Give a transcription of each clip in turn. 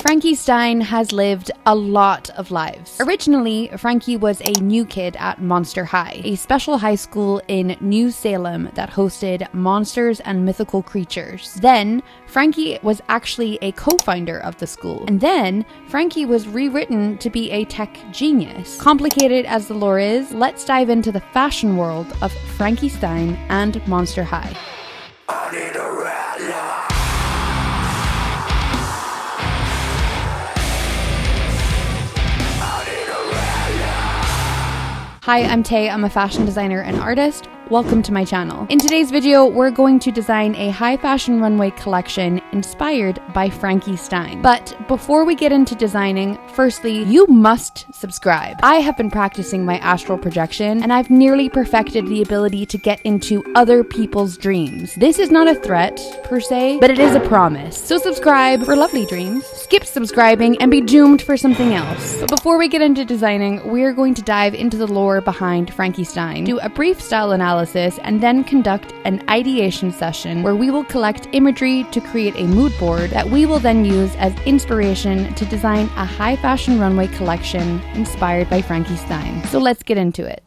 Frankie Stein has lived a lot of lives. Originally, Frankie was a new kid at Monster High, a special high school in New Salem that hosted monsters and mythical creatures. Then, Frankie was actually a co-founder of the school. And then, Frankie was rewritten to be a tech genius. Complicated as the lore is, let's dive into the fashion world of Frankie Stein and Monster High. I need a reallyyyy. Hi, I'm Tay. I'm a fashion designer and artist. Welcome to my channel. In today's video, we're going to design a high fashion runway collection inspired by Frankie Stein. But before we get into designing, firstly, you must subscribe. I have been practicing my astral projection and I've nearly perfected the ability to get into other people's dreams. This is not a threat per se, but it is a promise. So subscribe for lovely dreams, skip subscribing and be doomed for something else. But before we get into designing, we're going to dive into the lore behind Frankie Stein, do a brief style analysis, and then conduct an ideation session where we will collect imagery to create a mood board that we will then use as inspiration to design a high fashion runway collection inspired by Frankie Stein. So let's get into it.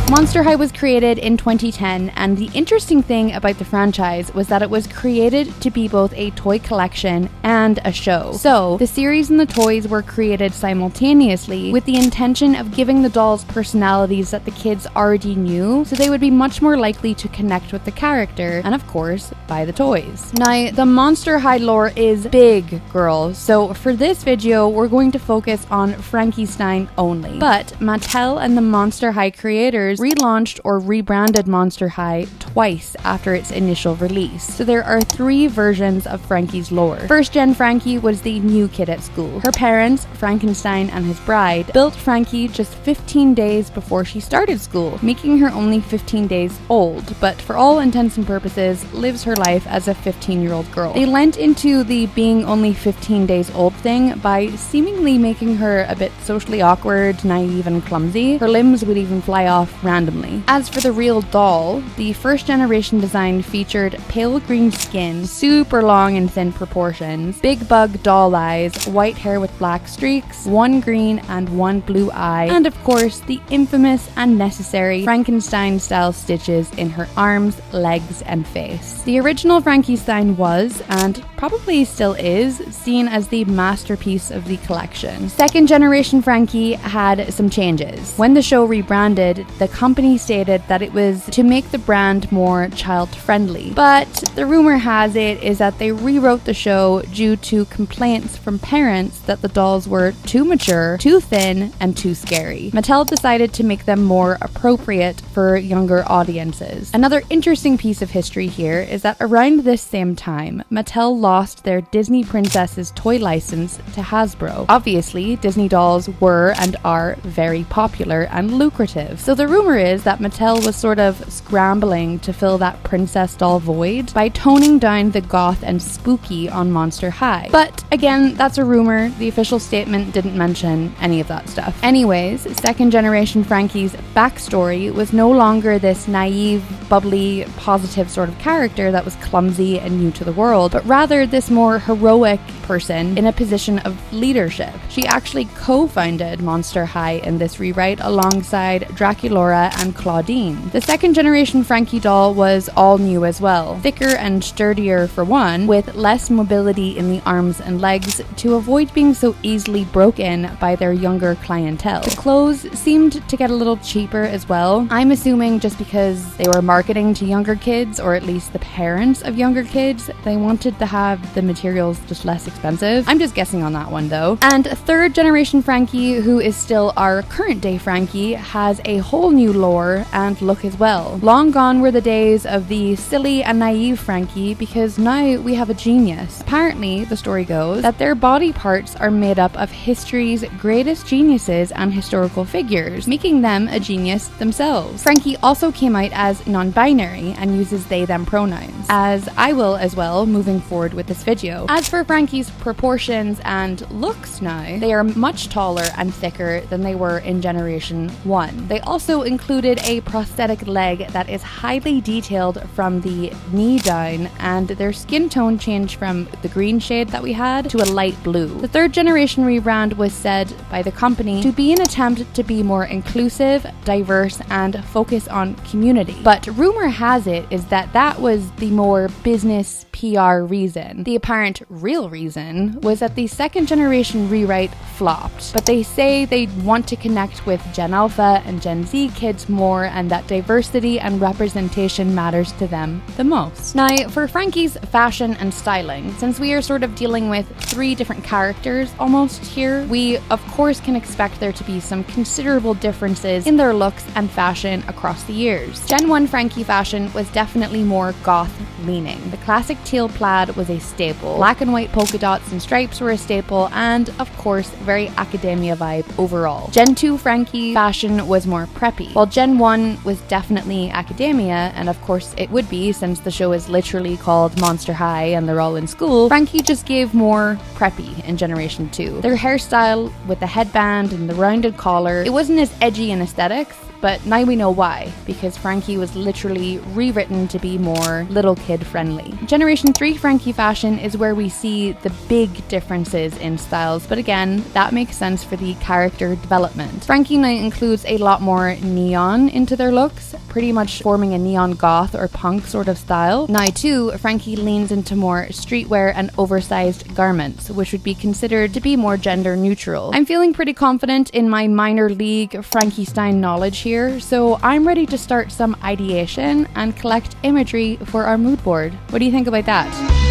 Monster High was created in 2010, and the interesting thing about the franchise was that it was created to be both a toy collection and a show. So, the series and the toys were created simultaneously with the intention of giving the dolls personalities that the kids already knew, so they would be much more likely to connect with the character, and of course, buy the toys. Now, the Monster High lore is big, girls, so for this video, we're going to focus on Frankie Stein only. But Mattel and the Monster High creators relaunched or rebranded Monster High twice after its initial release. So there are 3 versions of Frankie's lore. First gen Frankie was the new kid at school. Her parents, Frankenstein and his bride, built Frankie just 15 days before she started school, making her only 15 days old, but for all intents and purposes, lives her life as a 15-year-old girl. They lent into the being only 15 days old thing by seemingly making her a bit socially awkward, naive, and clumsy. Her limbs would even fly off randomly. As for the real doll, the first generation design featured pale green skin, super long and thin proportions, big bug doll eyes, white hair with black streaks, 1 green and 1 blue eye, and of course the infamous and necessary Frankenstein style stitches in her arms, legs, and face. The original Frankie Stein was, and probably still is, seen as the masterpiece of the collection. Second generation Frankie had some changes. When the show rebranded, the company stated that it was to make the brand more child-friendly. But the rumor has it is that they rewrote the show due to complaints from parents that the dolls were too mature, too thin, and too scary. Mattel decided to make them more appropriate for younger audiences. Another interesting piece of history here is that around this same time, Mattel lost their Disney Princesses toy license to Hasbro. Obviously, Disney dolls were and are very popular and lucrative. So the rumor is that Mattel was sort of scrambling to fill that princess doll void by toning down the goth and spooky on Monster High. But again, that's a rumor. The official statement didn't mention any of that stuff. Anyways, second generation Frankie's backstory was no longer this naive, bubbly, positive sort of character that was clumsy and new to the world, but rather this more heroic person in a position of leadership. She actually co-founded Monster High in this rewrite alongside Draculaura and Claudine. The second generation Frankie doll was all new as well, thicker and sturdier for one, with less mobility in the arms and legs to avoid being so easily broken by their younger clientele. The clothes seemed to get a little cheaper as well. I'm assuming just because they were marketing to younger kids, or at least the parents of younger kids, they wanted to have the materials just less expensive. I'm just guessing on that one though. And third generation Frankie, who is still our current day Frankie, has a whole new lore and look as well. Long gone were the days of the silly and naive Frankie, because now we have a genius. Apparently, the story goes that their body parts are made up of history's greatest geniuses and historical figures, making them a genius themselves. Frankie also came out as non-binary and uses they/them pronouns, as I will as well moving forward with this video. As for Frankie's proportions and looks now, they are much taller and thicker than they were in Generation 1. They also included a prosthetic leg that is highly detailed from the knee down, and their skin tone changed from the green shade that we had to a light blue. The third generation rebrand was said by the company to be an attempt to be more inclusive, diverse, and focus on community. But rumor has it is that that was the more business PR reason. The apparent real reason was that the second generation rewrite flopped, but they say they want to connect with Gen Alpha and Gen Z kids more, and that diversity and representation matters to them the most. Now, for Frankie's fashion and styling, since we are sort of dealing with three different characters almost here, we of course can expect there to be some considerable differences in their looks and fashion across the years. Gen 1 Frankie fashion was definitely more goth leaning. The classic teal plaid was a staple. Black and white polka dots and stripes were a staple, and of course, very academia vibe overall. Gen 2 Frankie fashion was more preppy, while Gen 1 was definitely academia, and of course it would be since the show is literally called Monster High and they're all in school. Frankie just gave more preppy in Generation 2. Their hairstyle with the headband and the rounded collar, it wasn't as edgy in aesthetics, but now we know why, because Frankie was literally rewritten to be more little kid friendly. Generation 3 Frankie fashion is where we see the big differences in styles, but again, that makes sense for the character development. Frankie now includes a lot more neon into their looks, pretty much forming a neon goth or punk sort of style. Now too, Frankie leans into more streetwear and oversized garments, which would be considered to be more gender neutral. I'm feeling pretty confident in my minor league Frankie Stein knowledge here, so I'm ready to start some ideation and collect imagery for our mood board. What do you think about that?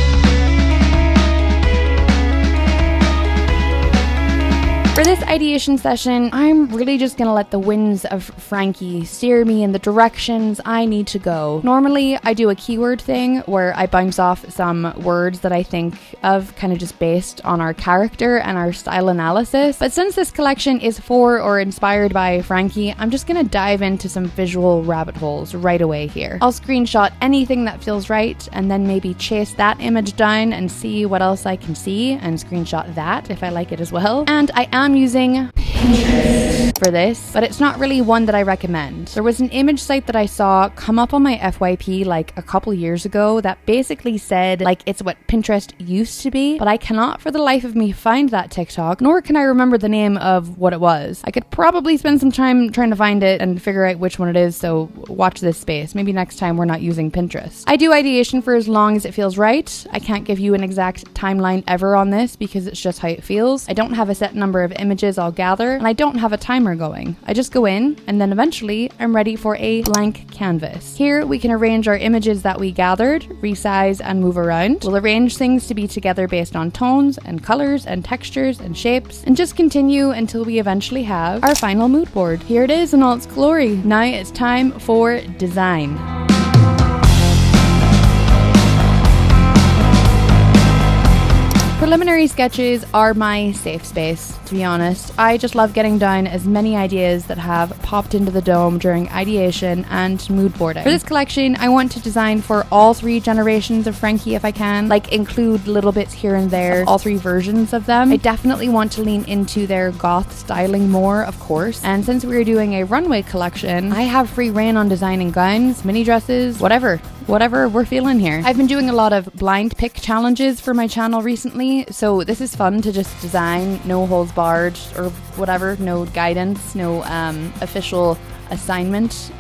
For this ideation session, I'm really just gonna let the winds of Frankie steer me in the directions I need to go. Normally, I do a keyword thing where I bounce off some words that I think of kind of just based on our character and our style analysis. But since this collection is for or inspired by Frankie, I'm just gonna dive into some visual rabbit holes right away here. I'll screenshot anything that feels right and then maybe chase that image down and see what else I can see and screenshot that if I like it as well. And I am using Pinterest for this, but it's not really one that I recommend. There was an image site that I saw come up on my FYP like a couple years ago that basically said like it's what Pinterest used to be, but I cannot for the life of me find that TikTok, nor can I remember the name of what it was. I could probably spend some time trying to find it and figure out which one it is, so watch this space. Maybe next time we're not using Pinterest. I do ideation for as long as it feels right. I can't give you an exact timeline ever on this because it's just how it feels. I don't have a set number of images I'll gather, and I don't have a timer going. I just go in, and then eventually I'm ready for a blank canvas. Here we can arrange our images that we gathered, resize and move around. We'll arrange things to be together based on tones and colors and textures and shapes, and just continue until we eventually have our final mood board. Here it is in all its glory. Now it's time for design. Preliminary sketches are my safe space, to be honest. I just love getting down as many ideas that have popped into the dome during ideation and mood boarding. For this collection, I want to design for all three generations of Frankie if I can, like include little bits here and there of all three versions of them. I definitely want to lean into their goth styling more, of course, and since we're doing a runway collection, I have free reign on designing gowns, mini dresses, whatever we're feeling here. I've been doing a lot of blind pick challenges for my channel recently, so this is fun to just design, no holds barred or whatever, no guidance, no official assignment,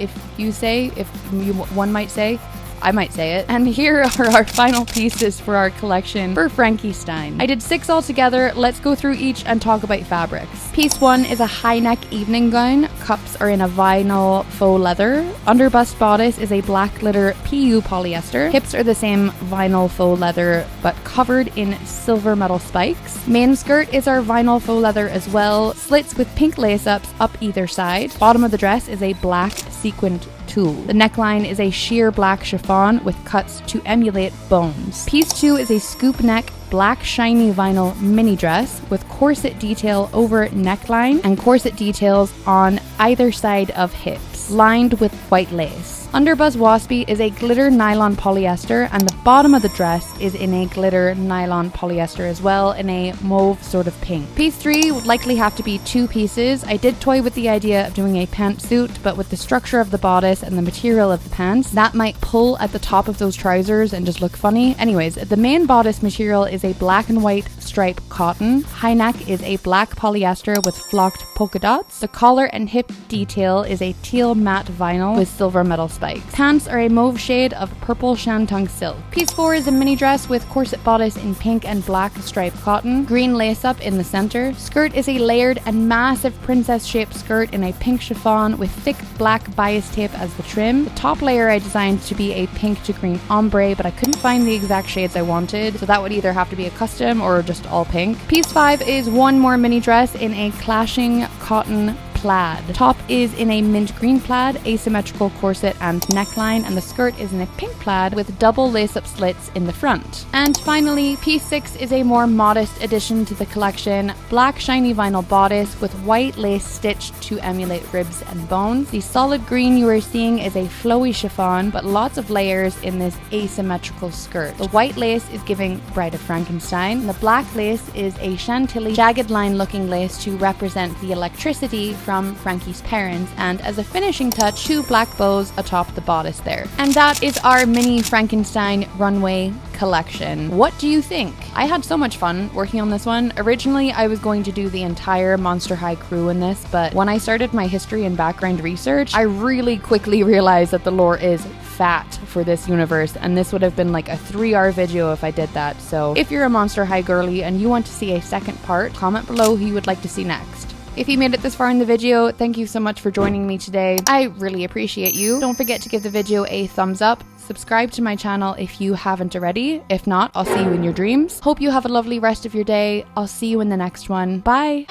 one might say. I might say it. And here are our final pieces for our collection for Frankie Stein. I did 6 altogether. Let's go through each and talk about fabrics. Piece 1 is a high neck evening gown. Cups are in a vinyl faux leather. Underbust bodice is a black glitter PU polyester. Hips are the same vinyl faux leather but covered in silver metal spikes. Main skirt is our vinyl faux leather as well. Slits with pink lace-ups up either side. Bottom of the dress is a black sequined tulle. The neckline is a sheer black chiffon with cuts to emulate bones. Piece 2 is a scoop neck black shiny vinyl mini dress with corset detail over neckline and corset details on either side of hips, lined with white lace. Underbuzz Waspy is a glitter nylon polyester, and the bottom of the dress is in a glitter nylon polyester as well, in a mauve sort of pink. Piece 3 would likely have to be 2 pieces. I did toy with the idea of doing a pantsuit, but with the structure of the bodice and the material of the pants, that might pull at the top of those trousers and just look funny. Anyways, the main bodice material is a black and white stripe cotton. High neck is a black polyester with flocked polka dots. The collar and hip detail is a teal matte vinyl with silver metal spikes. Pants are a mauve shade of purple shantung silk. Piece 4 is a mini dress with corset bodice in pink and black striped cotton, green lace up in the center. Skirt is a layered and massive princess shaped skirt in a pink chiffon with thick black bias tape as the trim. The top layer I designed to be a pink to green ombre, but I couldn't find the exact shades I wanted, so that would either have to be a custom or just all pink. Piece 5 is one more mini dress in a clashing cotton plaid. The top is in a mint green plaid, asymmetrical corset and neckline, and the skirt is in a pink plaid with double lace-up slits in the front. And finally, piece 6 is a more modest addition to the collection. Black shiny vinyl bodice with white lace stitched to emulate ribs and bones. The solid green you are seeing is a flowy chiffon, but lots of layers in this asymmetrical skirt. The white lace is giving Bride of Frankenstein, and the black lace is a chantilly jagged line looking lace to represent the electricity from Frankie's parents, and as a finishing touch, 2 black bows atop the bodice there. And that is our mini Frankenstein runway collection. What do you think? I had so much fun working on this one. Originally, I was going to do the entire Monster High crew in this, but when I started my history and background research, I really quickly realized that the lore is fat for this universe, and this would have been like a 3-hour video if I did that. So if you're a Monster High girly and you want to see a second part, comment below who you would like to see next. If you made it this far in the video, thank you so much for joining me today. I really appreciate you. Don't forget to give the video a thumbs up. Subscribe to my channel if you haven't already. If not, I'll see you in your dreams. Hope you have a lovely rest of your day. I'll see you in the next one. Bye.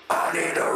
I need a